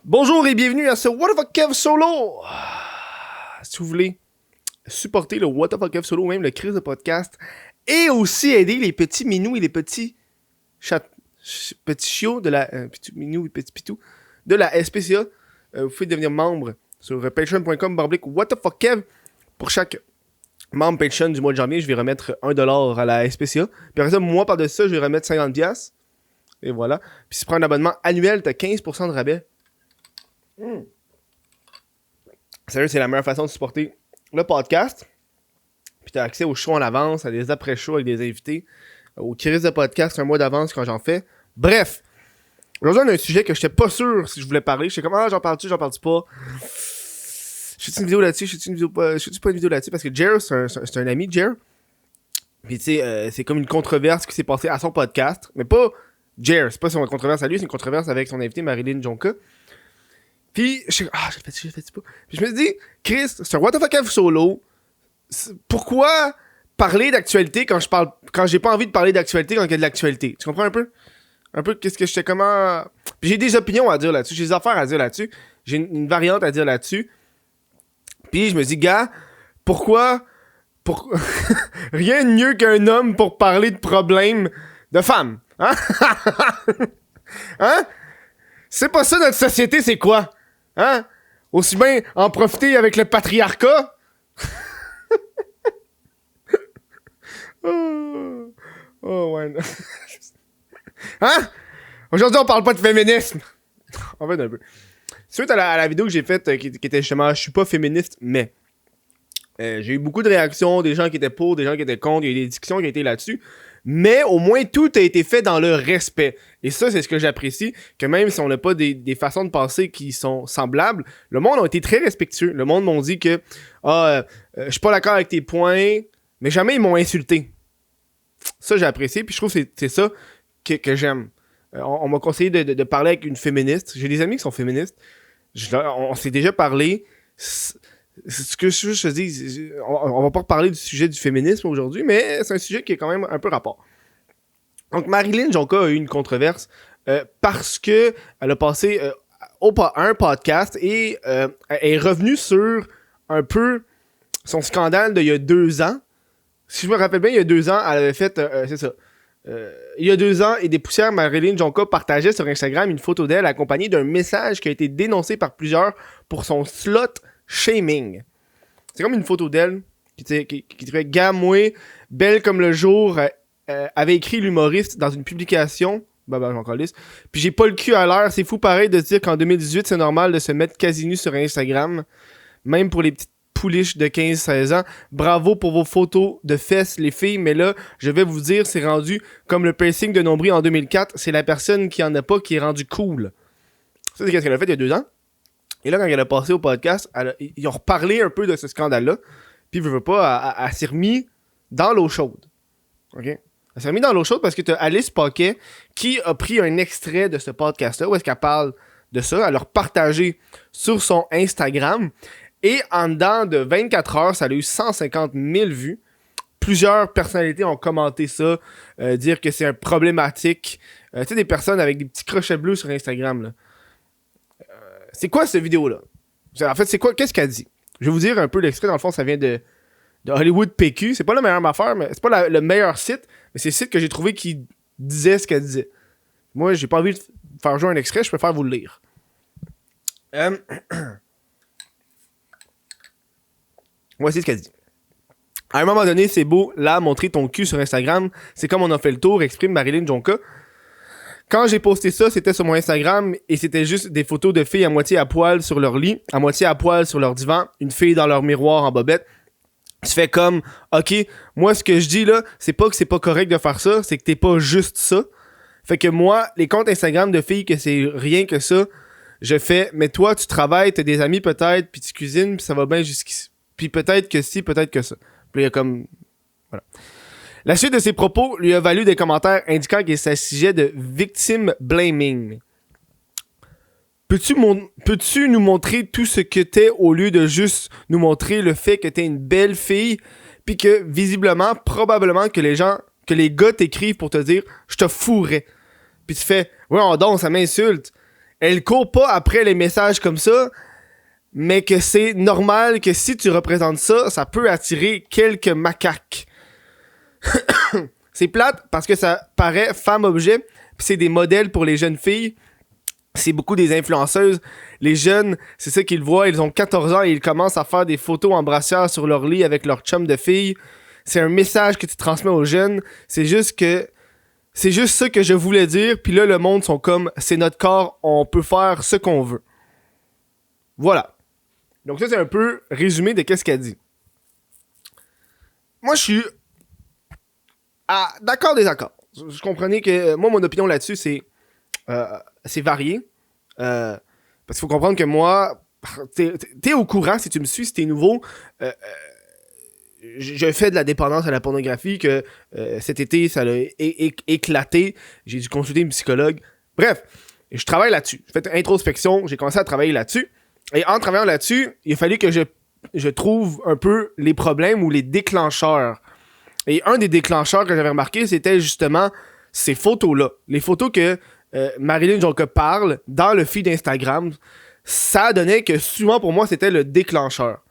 Bonjour et bienvenue à ce What the fuck Kev Solo! Si vous voulez supporter le What the fuck Kev Solo, même le Chris de podcast, et aussi aider les petits minous et les petits petits chiots de la petits minous et petits pitous de la SPCA, vous pouvez devenir membre sur patreon.com/What the fuck Kev. Pour chaque membre Patreon du mois de janvier, je vais remettre $1 à la SPCA. Puis après ça, moi par-dessus ça, je vais remettre 50$. Et voilà. Puis si tu prends un abonnement annuel, t'as 15% de rabais. Sérieux, c'est la meilleure façon de supporter le podcast. Puis t'as accès aux shows en avance, à des après-shows avec des invités, aux crises de podcast un mois d'avance quand j'en fais. Bref, aujourd'hui on a un sujet que j'étais pas sûr si je voulais parler. J'étais comme, j'en parle-tu pas. Je fais une vidéo là-dessus, je fais pas une vidéo là-dessus parce que Jer, c'est un ami, Jer. Puis tu sais, c'est comme une controverse qui s'est passée à son podcast. Mais pas Jer, c'est pas son controverse à lui, c'est une controverse avec son invité Marilyn Jonka. Puis, je le fais pas. Puis je me dis, Chris, c'est un What the fuck Kev Solo. Pourquoi parler d'actualité quand j'ai pas envie de parler d'actualité quand il y a de l'actualité? Tu comprends un peu? Un peu qu'est-ce que j'étais comment... Puis j'ai des opinions à dire là-dessus, j'ai des affaires à dire là-dessus, j'ai une variante à dire là-dessus. Puis je me dis, gars, pourquoi... Rien de mieux qu'un homme pour parler de problèmes de femmes. Hein? Hein? C'est pas ça notre société, c'est quoi? Hein? Aussi bien en profiter avec le patriarcat? Oh ouais. Hein? Aujourd'hui, on parle pas de féminisme. En fait, un peu. Suite à la vidéo que j'ai faite, qui était justement, je suis pas féministe, mais... j'ai eu beaucoup de réactions, des gens qui étaient pour, des gens qui étaient contre, il y a eu des discussions qui ont été là-dessus. Mais au moins, tout a été fait dans le respect. Et ça, c'est ce que j'apprécie, que même si on n'a pas des façons de penser qui sont semblables, le monde a été très respectueux. Le monde m'a dit que je suis pas d'accord avec tes points, mais jamais ils m'ont insulté. Ça, j'ai apprécié, puis je trouve que c'est ça que j'aime. On m'a conseillé de parler avec une féministe. J'ai des amis qui sont féministes. On s'est déjà parlé. Ce que je te dis, on va pas parler du sujet du féminisme aujourd'hui, mais c'est un sujet qui est quand même un peu rapport. Donc, Marilyn Jonka a eu une controverse parce que elle a passé un podcast et elle est revenue sur un peu son scandale d'il y a 2 ans. Si je me rappelle bien, il y a 2 ans, elle avait fait, c'est ça. Il y a 2 ans, et des poussières, Marilyn Jonka partageait sur Instagram une photo d'elle accompagnée d'un message qui a été dénoncé par plusieurs pour son slut shaming. C'est comme une photo d'elle qui trouvait gamouée, belle comme le jour, avait écrit l'humoriste dans une publication. J'en calisse. Puis j'ai pas le cul à l'air, c'est fou pareil de se dire qu'en 2018 c'est normal de se mettre quasi nu sur Instagram, même pour les petites pouliches de 15-16 ans. Bravo pour vos photos de fesses les filles, mais là je vais vous dire, c'est rendu comme le piercing de nombril en 2004, c'est la personne qui en a pas qui est rendu cool. Ça c'est ce qu'elle a fait il y a 2 ans. Et là, quand elle a passé au podcast, ils ont reparlé un peu de ce scandale-là. Puis, veut pas, elle s'est remis dans l'eau chaude. OK? Elle s'est remis dans l'eau chaude parce que t'as Alice Paquet qui a pris un extrait de ce podcast-là où est-ce qu'elle parle de ça. Elle l'a repartagé sur son Instagram. Et en dedans de 24 heures, ça a eu 150 000 vues. Plusieurs personnalités ont commenté ça, dire que c'est un problématique. Tu sais, des personnes avec des petits crochets bleus sur Instagram, là. C'est quoi cette vidéo-là? En fait, c'est quoi? Qu'est-ce qu'elle dit? Je vais vous dire un peu l'extrait. Dans le fond, ça vient de Hollywood PQ. C'est pas la meilleure affaire, mais c'est pas le meilleur site, mais c'est le site que j'ai trouvé qui disait ce qu'elle disait. Moi, j'ai pas envie de faire jouer un extrait, je préfère vous le lire. Voici ce qu'elle dit. À un moment donné, c'est beau, là, montrer ton cul sur Instagram. C'est comme on a fait le tour, exprime Marilyn Jonka. Quand j'ai posté ça, c'était sur mon Instagram et c'était juste des photos de filles à moitié à poil sur leur lit, à moitié à poil sur leur divan, une fille dans leur miroir en bobette. Tu fais comme, ok, moi ce que je dis là, c'est pas que c'est pas correct de faire ça, c'est que t'es pas juste ça. Fait que moi, les comptes Instagram de filles que c'est rien que ça, je fais, mais toi tu travailles, t'as des amis peut-être, puis tu cuisines, puis ça va bien jusqu'ici. Puis peut-être que si, peut-être que ça. Puis il y a comme, voilà. La suite de ses propos lui a valu des commentaires indiquant qu'il s'agissait de victim blaming. Peux-tu nous montrer tout ce que t'es au lieu de juste nous montrer le fait que t'es une belle fille pis que visiblement, probablement que les gars t'écrivent pour te dire « Je te fourrais ». Pis tu fais « Ouais, on donne, ça m'insulte ». elle court pas après les messages comme ça, mais que c'est normal que si tu représentes ça, ça peut attirer quelques macaques. C'est plate parce que ça paraît femme-objet, pis c'est des modèles pour les jeunes filles. C'est beaucoup des influenceuses. Les jeunes, c'est ça qu'ils voient, ils ont 14 ans et ils commencent à faire des photos en brassière sur leur lit avec leur chum de filles. C'est un message que tu transmets aux jeunes. C'est juste ça que je voulais dire. Puis là, le monde sont comme, c'est notre corps, on peut faire ce qu'on veut. Voilà. Donc ça, c'est un peu résumé de qu'est-ce qu'elle dit. Moi, je suis d'accord, désaccord. Je comprenais que, moi, mon opinion là-dessus, c'est varié. Parce qu'il faut comprendre que moi, t'es au courant si tu me suis, si t'es nouveau. Je fais de la dépendance à la pornographie, que cet été, ça l'a éclaté. J'ai dû consulter une psychologue. Bref, je travaille là-dessus. J'ai fait une introspection, j'ai commencé à travailler là-dessus. Et en travaillant là-dessus, il a fallu que je trouve un peu les problèmes ou les déclencheurs. Et un des déclencheurs que j'avais remarqué, c'était justement ces photos-là. Les photos que Marilyn Jonca parle dans le feed Instagram, ça donnait que souvent pour moi, c'était le déclencheur.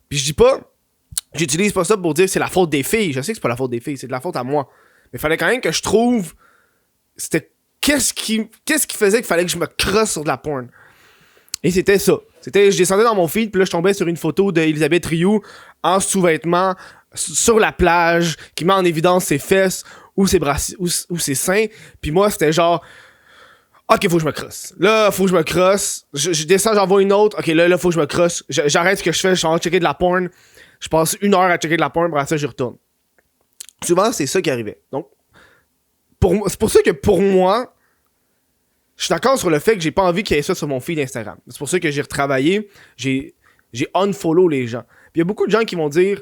Puis je dis pas, j'utilise pas ça pour dire que c'est la faute des filles. Je sais que c'est pas la faute des filles, c'est de la faute à moi. Mais il fallait quand même que je trouve, c'était qu'est-ce qui faisait qu'il fallait que je me crosse sur de la porn. Et c'était ça. Je descendais dans mon feed, puis là, je tombais sur une photo d'Elisabeth Rioux en sous-vêtements sur la plage, qui met en évidence ses fesses ou ses bras ou ses seins. Puis moi, c'était genre, ok, faut que je me crosse. Là, faut que je me crosse. Je descends, j'en vois une autre. Ok, là, faut que je me crosse. J'arrête ce que je fais, je suis en train de checker de la porn. Je passe 1 heure à checker de la porn, après ça, j'y retourne. Souvent, c'est ça qui arrivait. Donc, c'est pour ça que pour moi, je suis d'accord sur le fait que j'ai pas envie qu'il y ait ça sur mon feed Instagram. C'est pour ça que j'ai retravaillé, j'ai unfollow les gens. Puis il y a beaucoup de gens qui vont dire,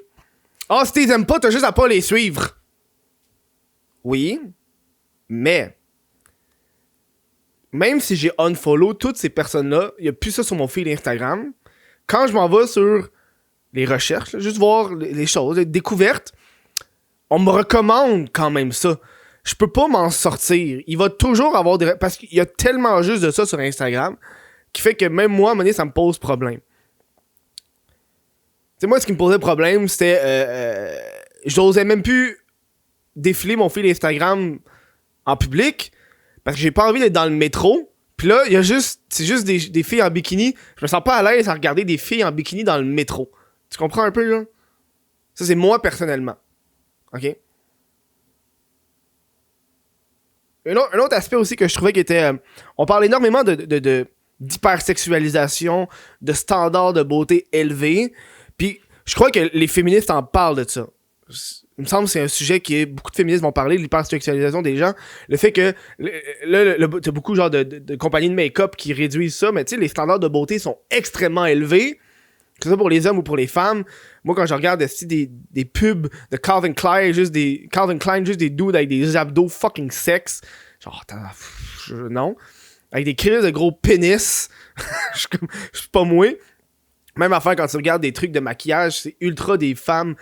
ah, si t'es aimes pas, t'as juste à pas les suivre. Oui, mais même si j'ai unfollow toutes ces personnes-là, il y a plus ça sur mon feed Instagram. Quand je m'en vais sur les recherches, là, juste voir les choses, les découvertes, on me recommande quand même ça. Je peux pas m'en sortir. Il va toujours avoir des... Parce qu'il y a tellement juste de ça sur Instagram qui fait que même moi, à un moment donné, ça me pose problème. Tu sais, moi, ce qui me posait problème, c'était... j'osais même plus défiler mon fil Instagram en public parce que j'ai pas envie d'être dans le métro. Puis là, c'est juste des filles en bikini. Je me sens pas à l'aise à regarder des filles en bikini dans le métro. Tu comprends un peu, là? Ça, c'est moi, personnellement. OK? Un autre aspect aussi que je trouvais qui était... on parle énormément d'hypersexualisation, de standards de beauté élevés. Puis je crois que les féministes en parlent de ça. Il me semble que c'est un sujet qui est... Beaucoup de féministes vont parler de l'hypersexualisation des gens. Le fait que... t'as beaucoup genre de compagnies de make-up qui réduisent ça, mais tu sais, les standards de beauté sont extrêmement élevés. Que ce soit pour les hommes ou pour les femmes. Moi, quand je regarde des pubs de Calvin Klein, juste des dudes avec des abdos fucking sex. Genre, non. Avec des crises de gros pénis. Je suis pas moi. Même affaire quand tu regardes des trucs de maquillage, c'est ultra des femmes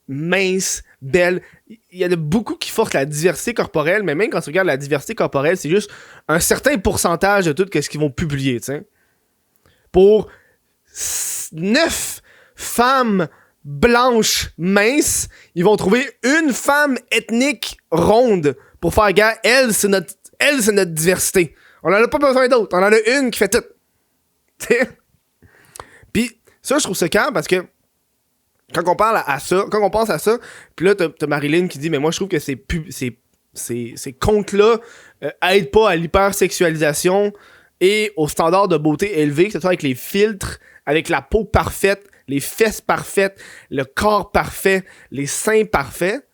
minces, belles. Il y en a beaucoup qui forcent la diversité corporelle, mais même quand tu regardes la diversité corporelle, c'est juste un certain pourcentage de tout ce qu'ils vont publier, tu sais. Pour 9 femmes blanches minces, ils vont trouver une femme ethnique ronde pour faire gars, elle c'est notre diversité. On en a pas besoin d'autres, on en a une qui fait tout. Puis ça, je trouve ça calme parce que quand on parle à ça, quand on pense à ça, puis là t'as Marilyn qui dit mais moi je trouve que ces comptes-là aident pas à l'hypersexualisation et aux standards de beauté élevés, que ce soit avec les filtres, avec la peau parfaite, les fesses parfaites, le corps parfait, les seins parfaits.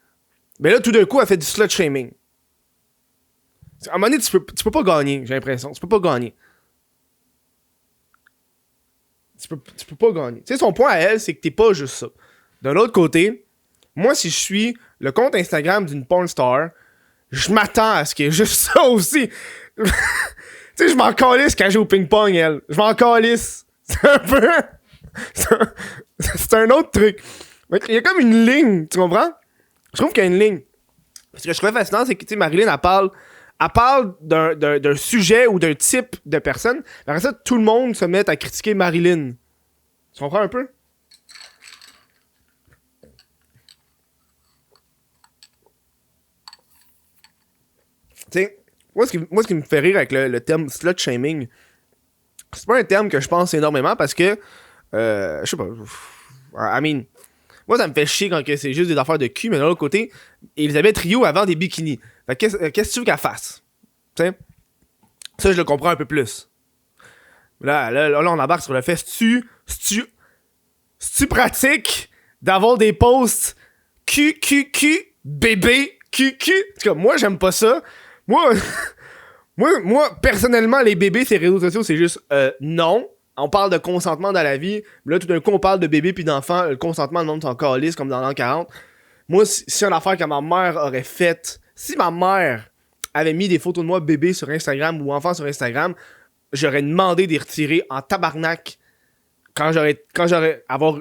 Mais là, tout d'un coup, elle fait du slut-shaming. À un moment donné, tu peux pas gagner, j'ai l'impression. Tu peux pas gagner. Tu peux pas gagner. Tu sais, son point à elle, c'est que t'es pas juste ça. De l'autre côté, moi, si je suis le compte Instagram d'une porn star, je m'attends à ce qu'il y ait juste ça aussi. Tu sais, je m'en calisse quand j'ai au ping-pong, elle. Je m'en calisse. C'est un peu... C'est un autre truc. Il y a comme une ligne, tu comprends? Je trouve qu'il y a une ligne. Ce que je trouvais fascinant, c'est que, tu sais, Marilyn, elle elle parle d'un sujet ou d'un type de personne. Après ça, tout le monde se met à critiquer Marilyn. Tu comprends un peu? Tu sais, moi, ce qui me fait rire avec le terme slut shaming, c'est pas un terme que je pense énormément parce que, je sais pas, I mean, moi, ça me fait chier quand c'est juste des affaires de cul, mais d'un autre côté, Elisabeth Rioux, elle vend des bikinis. Fait qu'est-ce que tu veux qu'elle fasse? Tu sais? Ça, je le comprends un peu plus. Là, on embarque sur le fait, c'est-tu pratique d'avoir des posts bébé, en tout cas, moi, j'aime pas ça. Moi, personnellement, les bébés, ces réseaux sociaux, c'est juste non. On parle de consentement dans la vie. Mais là, tout d'un coup, on parle de bébé puis d'enfant. Le consentement, le monde s'en calisse comme dans l'an 40. Moi, si une affaire que ma mère aurait faite, si ma mère avait mis des photos de moi bébé sur Instagram ou enfant sur Instagram, j'aurais demandé d'y retirer en tabarnak quand j'aurais avoir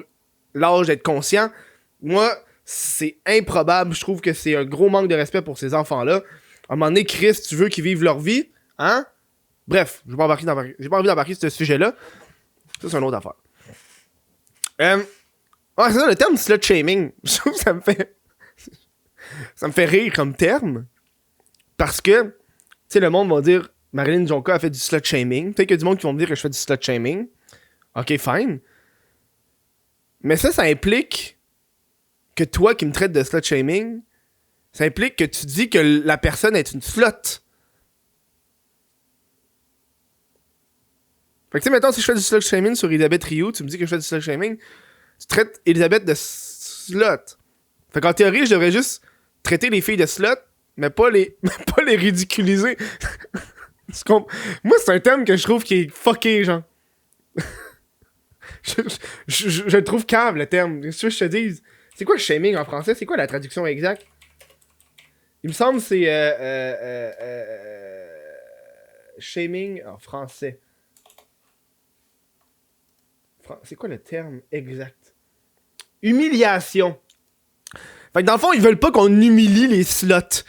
l'âge d'être conscient. Moi, c'est improbable. Je trouve que c'est un gros manque de respect pour ces enfants-là. À un moment donné, Chris, tu veux qu'ils vivent leur vie, hein? Bref, j'ai pas envie d'embarquer sur ce sujet-là. Ça, c'est une autre affaire. C'est ça, le terme slut shaming. Je trouve que ça me fait rire comme terme. Parce que, tu sais, le monde va dire Marilyn Jonca a fait du slut shaming. Peut-être qu'il y a du monde qui vont me dire que je fais du slut shaming. Ok, fine. Mais ça implique que toi qui me traites de slut shaming, ça implique que tu dis que la personne est une slut. Fait que tu sais, mettons, si je fais du slut shaming sur Elisabeth Rioux, tu me dis que je fais du slut shaming, tu traites Elisabeth de slut. Fait qu'en théorie, je devrais juste traiter les filles de slut, mais pas les ridiculiser. Moi, c'est un terme que je trouve qui est fucké, genre. je le trouve cave, le terme. Qu'est-ce que je te dise? C'est quoi le shaming en français? C'est quoi la traduction exacte? Il me semble que c'est shaming en français. C'est quoi le terme exact? Humiliation. Fait que dans le fond, ils veulent pas qu'on humilie les sluts.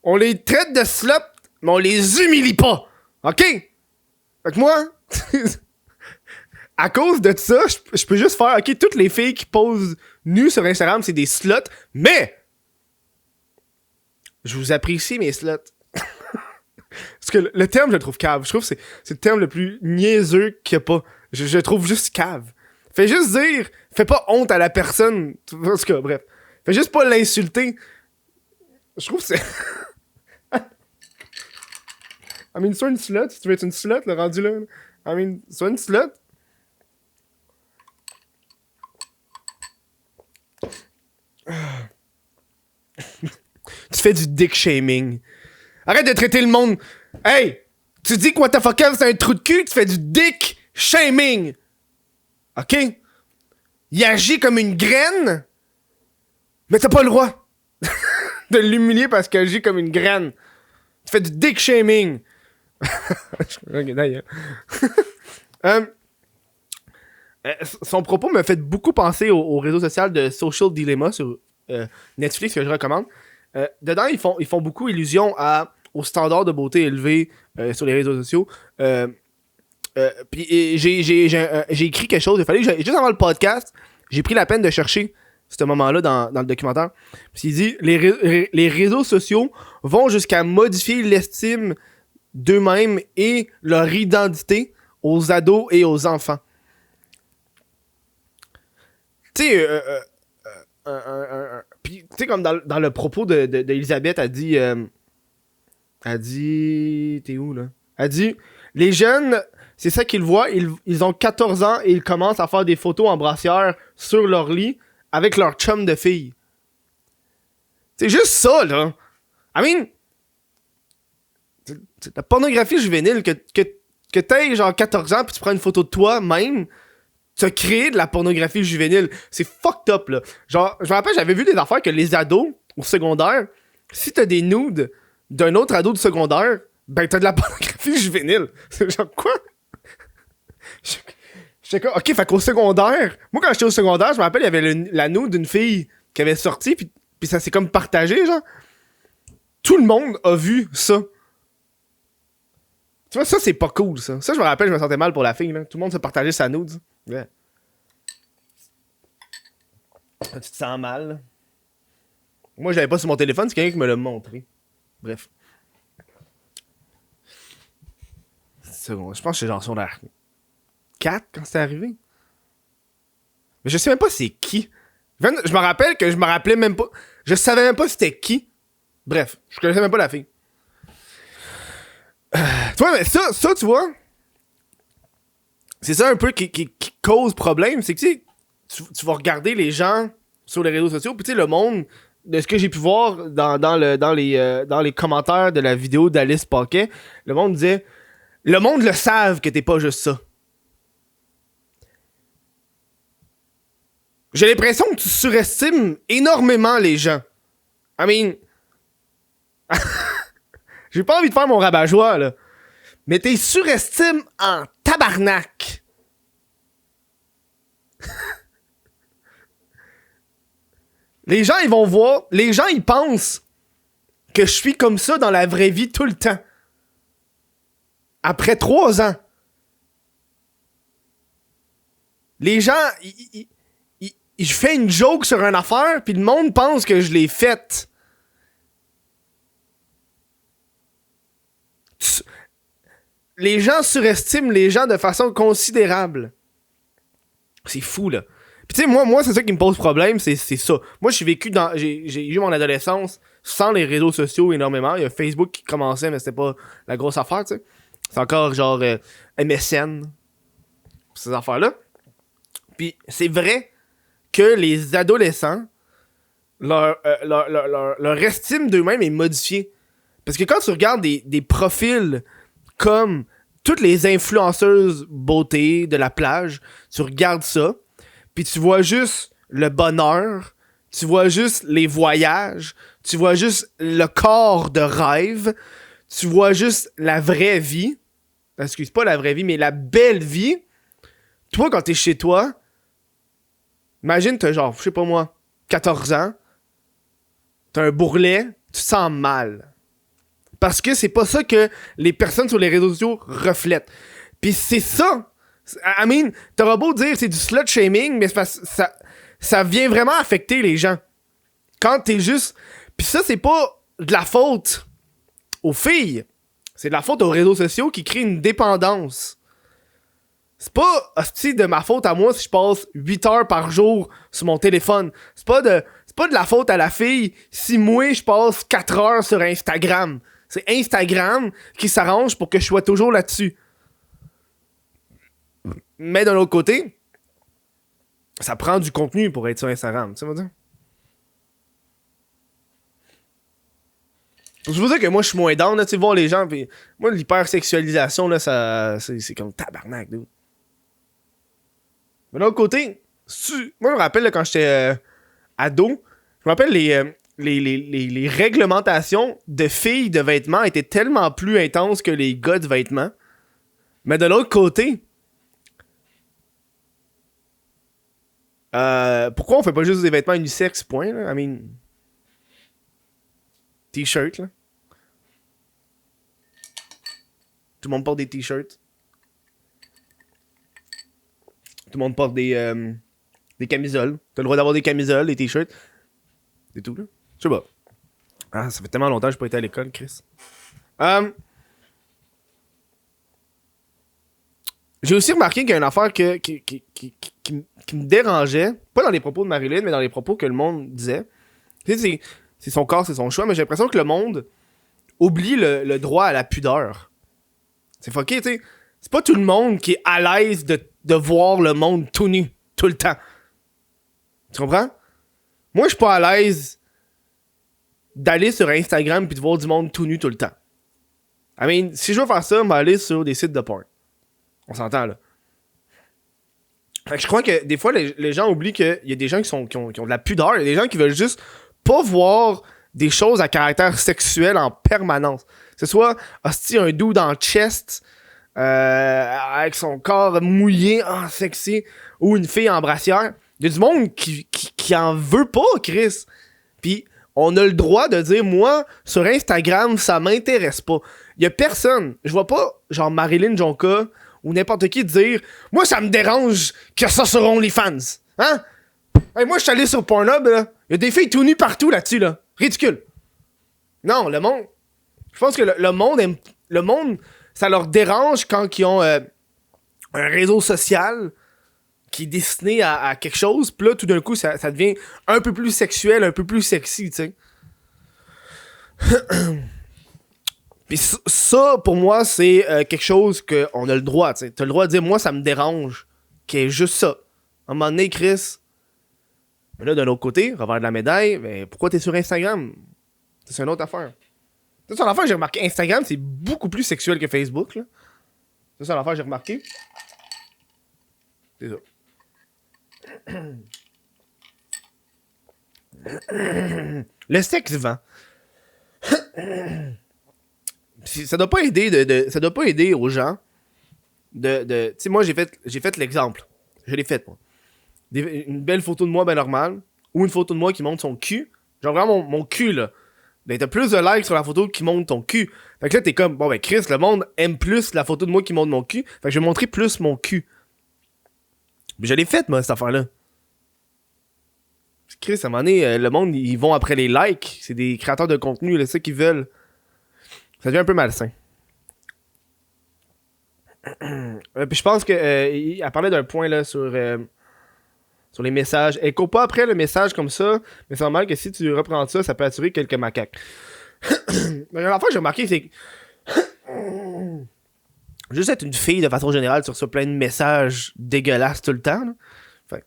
On les traite de sluts, mais on les humilie pas. OK? Fait que moi, à cause de ça, je peux juste faire, OK, toutes les filles qui posent nues sur Instagram, c'est des sluts, mais je vous apprécie, mes sluts. Parce que le terme, je le trouve cave. Je trouve que c'est le terme le plus niaiseux qu'il y a pas. Je le trouve juste cave. Fais juste dire, fais pas honte à la personne. En tout cas, bref. Fais juste pas l'insulter. Je trouve que c'est... I mean, sois une slut, si tu veux être une slut, le rendu là. I mean, sois une slut. Tu fais du dick shaming. Arrête de traiter le monde. Hey! Tu dis que what the fuck, c'est un trou de cul, tu fais du dick shaming. OK? Il agit comme une graine, mais t'as pas le droit de l'humilier parce qu'il agit comme une graine. Tu fais du dick shaming. Ok, d'ailleurs. Son propos me fait beaucoup penser au réseau social de Social Dilemma sur Netflix que je recommande. Dedans, ils font beaucoup illusion aux standards de beauté élevés sur les réseaux sociaux. Puis j'ai écrit quelque chose. Il fallait que juste avant le podcast, j'ai pris la peine de chercher ce moment-là dans le documentaire. Puis il dit les réseaux sociaux vont jusqu'à modifier l'estime d'eux-mêmes et leur identité aux ados et aux enfants. Tu sais, puis tu sais, comme dans le propos d'Elisabeth, elle dit t'es où là? Elle dit les jeunes, c'est ça qu'ils voient, ils ont 14 ans et ils commencent à faire des photos en brassière sur leur lit avec leur chum de fille. C'est juste ça, là. I mean, c'est la pornographie juvénile que t'aies genre 14 ans puis tu prends une photo de toi-même, tu as créé de la pornographie juvénile. C'est fucked up, là. Genre, je me rappelle, j'avais vu des affaires que les ados au secondaire, si t'as des nudes d'un autre ado de secondaire, ben t'as de la pornographie juvénile. C'est genre quoi? J'étais comme, ok, fait qu'au secondaire, moi quand j'étais au secondaire, je me rappelle, il y avait la nude d'une fille qui avait sorti, puis ça s'est comme partagé, genre. Tout le monde a vu ça. Tu vois, ça, c'est pas cool, ça. Ça, je me rappelle, je me sentais mal pour la fille, là. Tout le monde se partageait sa nude. Ouais. Tu te sens mal, là. Moi, je l'avais pas sur mon téléphone, c'est quelqu'un qui me l'a montré. Bref. Seconde, je pense que c'est genre sur la 4 quand c'est arrivé. Mais je sais même pas c'est qui. Je me rappelle que je me rappelais même pas. Je savais même pas c'était qui. Bref, je connaissais même pas la fille. Tu vois, mais ça, tu vois, c'est ça un peu qui cause problème. C'est que tu vas regarder les gens sur les réseaux sociaux, puis tu sais, le monde, de ce que j'ai pu voir dans les commentaires de la vidéo d'Alice Paquet, le monde disait, le monde le savent que t'es pas juste ça. J'ai l'impression que tu surestimes énormément les gens. I mean... J'ai pas envie de faire mon rabat-joie, là. Mais t'es surestimes en tabarnak. Les gens, ils vont voir... Les gens, ils pensent que je suis comme ça dans la vraie vie tout le temps. Après 3 ans. Les gens... Je fais une joke sur une affaire, puis le monde pense que je l'ai faite. Les gens surestiment les gens de façon considérable. C'est fou, là. Puis tu sais, moi c'est ça qui me pose problème, c'est ça. Moi, j'ai eu mon adolescence sans les réseaux sociaux énormément. Il y a Facebook qui commençait, mais c'était pas la grosse affaire, tu sais. C'est encore genre MSN, ces affaires-là. Puis c'est vrai que les adolescents, leur estime d'eux-mêmes est modifiée. Parce que quand tu regardes des profils comme toutes les influenceuses beauté de la plage, tu regardes ça, puis tu vois juste le bonheur, tu vois juste les voyages, tu vois juste le corps de rêve, tu vois juste la vraie vie, excuse pas la vraie vie, mais la belle vie. Toi, quand t'es chez toi, imagine t'as genre, je sais pas moi, 14 ans, t'as un bourrelet, tu te sens mal. Parce que c'est pas ça que les personnes sur les réseaux sociaux reflètent. Pis c'est ça. I mean, t'auras beau dire c'est du slut shaming, mais ça vient vraiment affecter les gens. Quand t'es juste... Pis ça, c'est pas de la faute aux filles. C'est de la faute aux réseaux sociaux qui créent une dépendance. C'est pas hostie de ma faute à moi si je passe 8 heures par jour sur mon téléphone. C'est pas de la faute à la fille si moi je passe 4 heures sur Instagram. C'est Instagram qui s'arrange pour que je sois toujours là-dessus. Mais d'un autre côté, ça prend du contenu pour être sur Instagram, tu sais, dire. C'est pour ça que moi, je suis moins down, là, tu sais, voir les gens, pis moi, l'hypersexualisation, là, c'est comme tabarnak, dude. Mais d'un autre côté, moi, je me rappelle, là, quand j'étais ado, je me rappelle les réglementations de filles de vêtements étaient tellement plus intenses que les gars de vêtements. Mais de l'autre côté, pourquoi on fait pas juste des vêtements unisex, point, là? I mean... T-shirt, là. Tout le monde porte des t-shirts. Tout le monde porte des camisoles. T'as le droit d'avoir des camisoles, des t-shirts. C'est tout, là. Je sais pas. Ah, ça fait tellement longtemps que j'ai pas été à l'école, Chris. J'ai aussi remarqué qu'il y a une affaire qui me dérangeait. Pas dans les propos de Marilyn, mais dans les propos que le monde disait. Tu sais, c'est son corps, c'est son choix, mais j'ai l'impression que le monde oublie le droit à la pudeur. C'est fucké, tu sais. C'est pas tout le monde qui est à l'aise de voir le monde tout nu, tout le temps. Tu comprends? Moi, je suis pas à l'aise d'aller sur Instagram puis de voir du monde tout nu tout le temps. I mean, si je veux faire ça, je vais aller sur des sites de porn. On s'entend, là. Fait que je crois que des fois, les gens oublient qu'il y a des gens qui ont de la pudeur. Il y a des gens qui veulent juste pas voir des choses à caractère sexuel en permanence. Que ce soit, hostie, un dude dans le chest, avec son corps mouillé, sexy, ou une fille en brassière. Il y a du monde qui en veut pas, Chris. Puis, On a le droit de dire, moi, sur Instagram, ça m'intéresse pas. Y a personne, je vois pas, genre Marilyn Jonka ou n'importe qui dire, moi, ça me dérange que ça sur OnlyFans. Hein? Hey, moi, je suis allé sur Pornhub, là. Y a des filles tout nues partout là-dessus, là. Ridicule. Non, le monde. Je pense que le monde aime. Le monde, ça leur dérange quand ils ont un réseau social qui est destiné à quelque chose, pis là, tout d'un coup, ça devient un peu plus sexuel, un peu plus sexy, tu sais. Pis ça, pour moi, c'est quelque chose qu'on a le droit, tu sais. T'as le droit de dire, moi, ça me dérange, qu'il y ait juste ça. À un moment donné, Chris. Mais là, d'un autre côté, revers de la médaille, mais pourquoi t'es sur Instagram? C'est une autre affaire. C'est une affaire, j'ai remarqué, Instagram, c'est beaucoup plus sexuel que Facebook, là. C'est une affaire, j'ai remarqué. C'est ça. Le sexe vend. Ça doit pas aider ça doit pas aider aux gens tu sais, moi j'ai fait l'exemple. Je l'ai fait, moi. Une belle photo de moi ben normale ou une photo de moi qui montre son cul. Genre vraiment mon cul là. Ben t'as plus de likes sur la photo qui montre ton cul. Fait que là t'es comme bon ben Chris, le monde aime plus la photo de moi qui montre mon cul. Fait que je vais montrer plus mon cul. Mais je l'ai faite, moi, cette affaire-là. Chris, à un moment donné, le monde, ils vont après les likes. C'est des créateurs de contenu, là, c'est ça qu'ils veulent. Ça devient un peu malsain. Puis je pense que elle parlait d'un point là sur les messages. Elle court pas après le message comme ça, mais c'est normal que si tu reprends ça, ça peut attirer quelques macaques. Mais la fois que j'ai remarqué, c'est que juste être une fille de façon générale, tu reçois plein de messages dégueulasses tout le temps. Là. Fait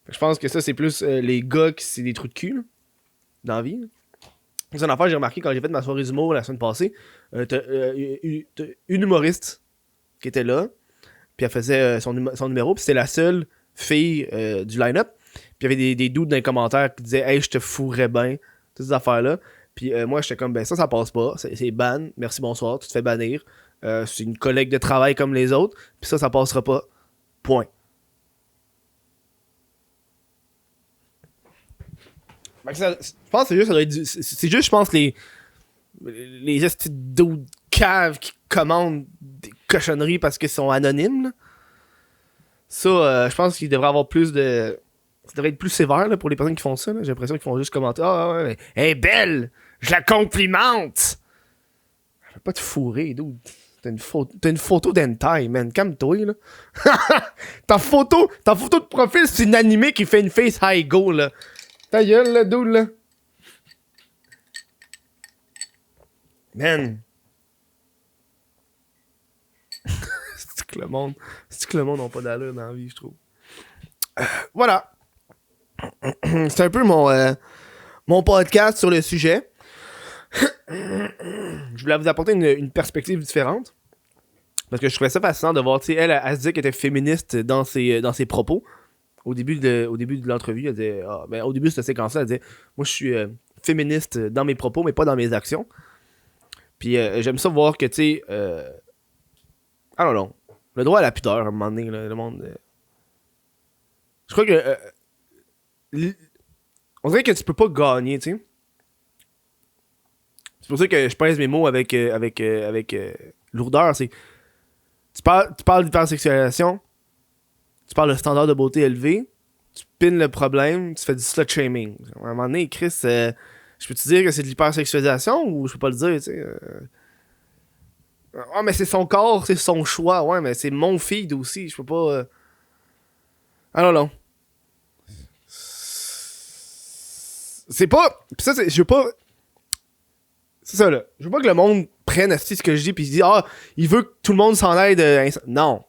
je pense que ça, c'est plus les gars qui c'est des trous de cul là, dans la vie. Là. C'est une affaire que j'ai remarqué quand j'ai fait ma soirée d'humour la semaine passée. T'as une humoriste qui était là, puis elle faisait son numéro, puis c'était la seule fille du line-up. Puis il y avait des doutes dans les commentaires qui disaient « Hey, je te fourrais bien », toutes ces affaires-là. Puis moi, j'étais comme « Ben ça passe pas, c'est ban, merci, bonsoir, tu te fais bannir. C'est une collègue de travail comme les autres, puis ça passera pas. Point. » Je pense que c'est juste, ça doit être c'est juste, je pense, les estis d'autres caves qui commandent des cochonneries parce qu'ils sont anonymes. Là. Ça, je pense qu'il devrait avoir plus de... Ça devrait être plus sévère là, pour les personnes qui font ça. Là. J'ai l'impression qu'ils font juste commenter « Ah ouais, elle est belle! Je la complimente! » Je vais pas te fourrer, dude. T'as une photo d'hentai, man. Calme-toi, là. ta photo de profil, c'est une animée qui fait une face high go, là. Ta gueule, là, dude, là. Man. C'est que le monde n'a pas d'allure dans la vie, je trouve. Voilà. C'est un peu mon podcast sur le sujet. Je voulais vous apporter une perspective différente. Parce que je trouvais ça fascinant de voir, tu sais, elle se disait qu'elle était féministe dans ses propos. Au début de l'entrevue, elle disait, au début de cette séquence-là, elle disait, moi je suis féministe dans mes propos, mais pas dans mes actions. Puis j'aime ça voir que, tu sais, ah non, le droit à la pudeur, à un moment donné, là, le monde... Je crois que... on dirait que tu peux pas gagner, tu sais. C'est pour ça que je pèse mes mots avec lourdeur, c'est... Tu parles d'hypersexualisation, tu parles de standard de beauté élevé, tu pines le problème, tu fais du slut shaming. À un moment donné, Chris, je peux te dire que c'est de l'hypersexualisation ou je peux pas le dire, tu sais. Ah, mais c'est son corps, c'est son choix. Ouais, mais c'est mon feed aussi, je peux pas... Ah non. C'est pas... Pis ça, je veux pas... C'est ça, là. Je veux pas que le monde prenne ce que je dis pis se dise « Ah, il veut que tout le monde s'en aide. » Non.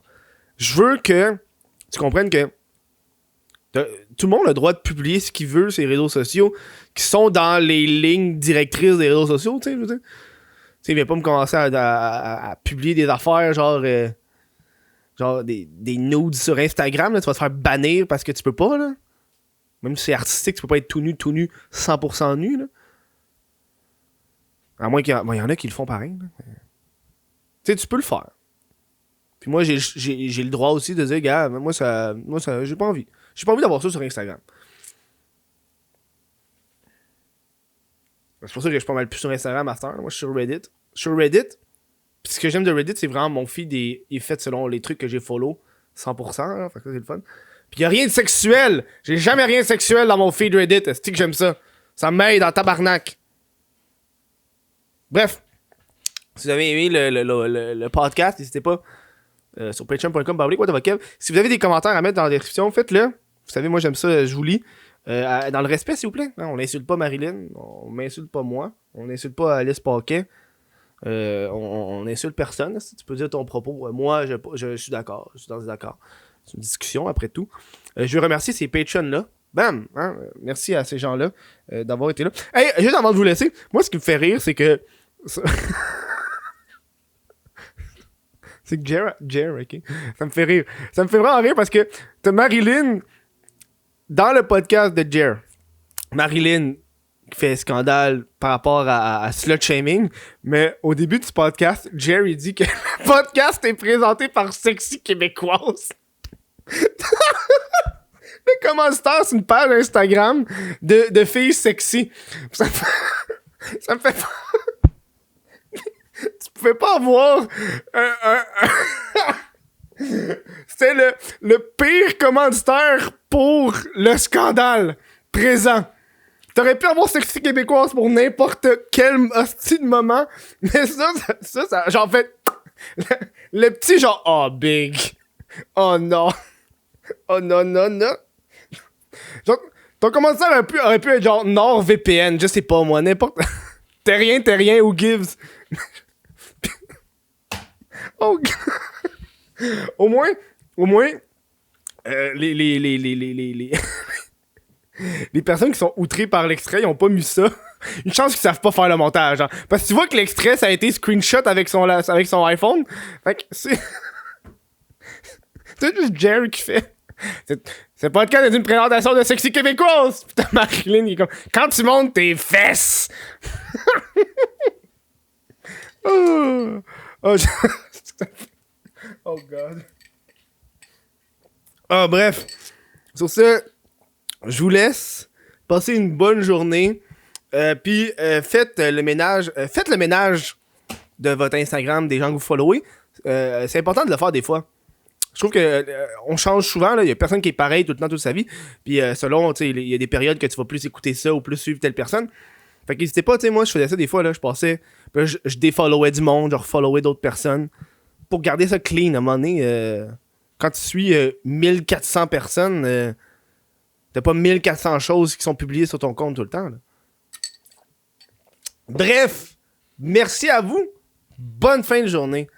Je veux que tu comprennes que tout le monde a le droit de publier ce qu'il veut sur les réseaux sociaux qui sont dans les lignes directrices des réseaux sociaux, tu sais, je veux dire. Tu sais, il vient pas me commencer à publier des affaires genre des nudes sur Instagram, là, tu vas te faire bannir parce que tu peux pas, là. Même si c'est artistique, tu peux pas être tout nu, 100% nu, là. À moins qu'il y en a qui le font pareil, là. Tu sais, tu peux le faire. Puis moi, j'ai le droit aussi de dire, gars, moi, ça j'ai pas envie. J'ai pas envie d'avoir ça sur Instagram. C'est pour ça que je suis pas mal plus sur Instagram à cette heure. Moi, je suis sur Reddit. Sur Reddit, pis ce que j'aime de Reddit, c'est vraiment mon feed est fait selon les trucs que j'ai follow. 100%, hein, fait que ça, c'est le fun. Pis y'a rien de sexuel. J'ai jamais rien de sexuel dans mon feed Reddit. C'est que j'aime ça. Ça m'aide en tabarnak. Bref. Si vous avez aimé le podcast, n'hésitez pas sur patreon.com/whatthefuck. Si vous avez des commentaires à mettre dans la description, faites-le. Vous savez, moi, j'aime ça, je vous lis. Dans le respect, s'il vous plaît. On n'insulte pas Marilyn. On m'insulte pas moi. On n'insulte pas Alice Paquet. On n'insulte personne. Si tu peux dire ton propos. Moi, je suis d'accord. Je suis dans d'accord. C'est une discussion, après tout. Je veux remercier ces patrons-là. Bam! Hein? Merci à ces gens-là d'avoir été là. Hey, juste avant de vous laisser, moi, ce qui me fait rire, c'est que... c'est que Jer, ok? Ça me fait rire. Ça me fait vraiment rire parce que t'as Marilyn dans le podcast de Jer. Marilyn qui fait scandale par rapport à slut shaming, mais au début du podcast, Jer il dit que le podcast est présenté par Sexy Québécoise. Le commanditaire, c'est une page Instagram de filles sexy. Ça me fait tu pouvais pas avoir c'était le pire commanditaire pour le scandale présent. T'aurais pu avoir Sexy Québécoise pour n'importe quel hostie de moment, mais ça genre fait le petit genre oh big, oh non, oh non non non. Genre, ton commanditaire aurait pu être genre NordVPN, je sais pas moi, n'importe. T'es rien, who gives? Oh, au moins, les personnes qui sont outrées par l'extrait, ils ont pas mis ça. Une chance qu'ils savent pas faire le montage. Hein. Parce que tu vois que l'extrait, ça a été screenshot avec son iPhone. Fait que c'est... c'est juste Jerry qui fait... C'est pas le cas d'une présentation de Sexy Québécoise. Putain, Marilyn, il est comme... Quand tu montes tes fesses... oh, oh God. Ah, bref. Sur ce, je vous laisse. Passez une bonne journée. Puis faites le ménage. Faites le ménage de votre Instagram, des gens que vous followez. C'est important de le faire des fois. Je trouve que on change souvent. Il y a personne qui est pareil tout le temps, toute sa vie. Puis selon, tu sais, il y a des périodes que tu vas plus écouter ça ou plus suivre telle personne. Fait que n'hésitez pas, tu sais, moi je faisais ça des fois, là, je passais, puis là, je défollowais du monde, je refollowais d'autres personnes, pour garder ça clean, à un moment donné, quand tu suis 1400 personnes, t'as pas 1400 choses qui sont publiées sur ton compte tout le temps, là. Bref, merci à vous, bonne fin de journée.